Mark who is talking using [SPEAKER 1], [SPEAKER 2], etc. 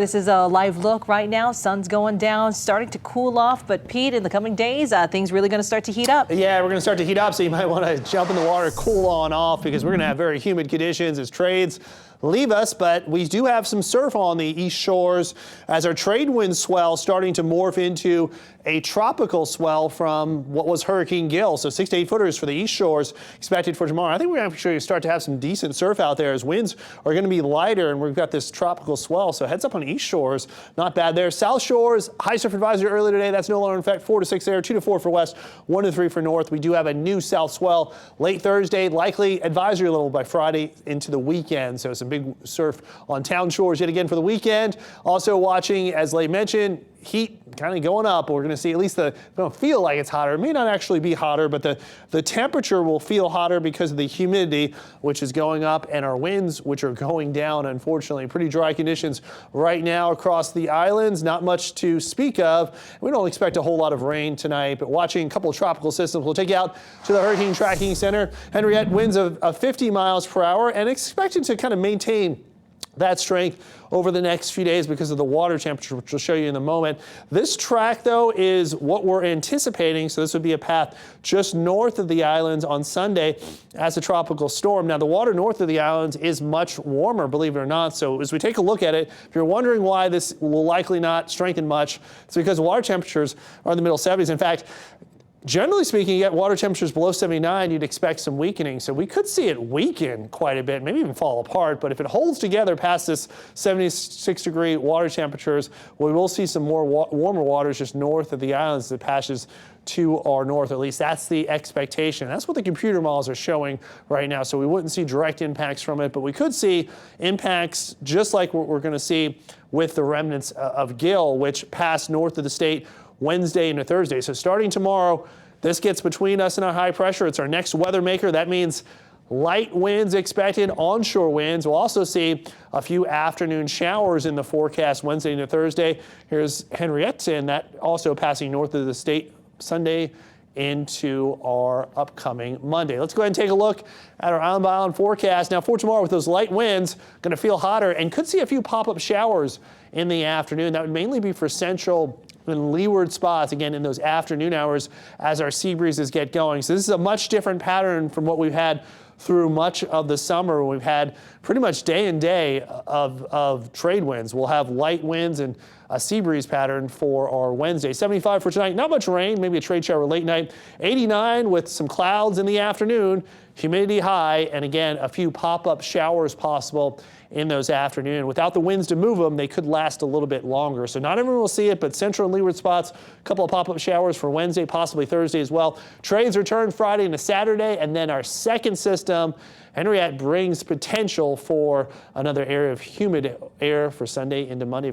[SPEAKER 1] This is a live look right now. Sun's going down, starting to cool off. But Pete, in the coming days, things really going to start to heat up.
[SPEAKER 2] Yeah, we're going to start to heat up, so you might want to jump in the water, cool on off, because we're going to have very humid conditions as trades leave us. But we do have some surf on the east shores as our trade wind swell starting to morph into a tropical swell from what was Hurricane Gil. So 6 to 8 footers for the east shores expected for tomorrow. I think we're going to actually start to have some decent surf out there as winds are going to be lighter, and we've got this tropical swell. So heads up on east shores, not bad there. South shores, high surf advisory early today. That's no longer in effect. 4 to 6 there, 2 to 4 for west, 1 to 3 for north. We do have a new south swell late Thursday, likely advisory level by Friday into the weekend. So some big surf on town shores yet again for the weekend. Also watching, as Leigh mentioned, heat kind of going up. We're going to see at least don't feel like it's hotter. It may not actually be hotter, but the temperature will feel hotter because of the humidity, which is going up, and our winds, which are going down. Unfortunately, pretty dry conditions right now across the islands. Not much to speak of. We don't expect a whole lot of rain tonight, but watching a couple of tropical systems. We'll take you out to the Hurricane Tracking Center. Henriette, winds of 50 miles per hour and expected to kind of maintain that strength over the next few days because of the water temperature, which we'll show you in a moment. This track, though, is what we're anticipating. So this would be a path just north of the islands on Sunday as a tropical storm. Now, the water north of the islands is much warmer, believe it or not. So as we take a look at it, if you're wondering why this will likely not strengthen much, it's because water temperatures are in the middle 70s. In fact, generally speaking, you get water temperatures below 79, you'd expect some weakening. So we could see it weaken quite a bit, maybe even fall apart. But if it holds together past this 76-degree water temperatures, we will see some more warmer waters just north of the islands that passes to our north. At least that's the expectation. That's what the computer models are showing right now. So we wouldn't see direct impacts from it, but we could see impacts just like what we're going to see with the remnants of Gil, which passed north of the state Wednesday into Thursday. So starting tomorrow, this gets between us and our high pressure. It's our next weather maker. That means light winds expected, onshore winds. We'll also see a few afternoon showers in the forecast Wednesday into Thursday. Here's Henriette, and that also passing north of the state Sunday into our upcoming Monday. Let's go ahead and take a look at our island by island forecast. Now for tomorrow, with those light winds, going to feel hotter and could see a few pop-up showers in the afternoon. That would mainly be for central and leeward spots, again, in those afternoon hours as our sea breezes get going. So this is a much different pattern from what we've had through much of the summer. We've had pretty much day and day of trade winds. We'll have light winds and a sea breeze pattern for our Wednesday. 75 for tonight, not much rain, maybe a trade shower late night. 89 with some clouds in the afternoon, humidity high, and again, a few pop-up showers possible in those afternoon. Without the winds to move them, they could last a little bit longer. So not everyone will see it, but central and leeward spots, a couple of pop-up showers for Wednesday, possibly Thursday as well. Trades return Friday into Saturday, and then our second system, Henriette, brings potential for another area of humid air for Sunday into Monday.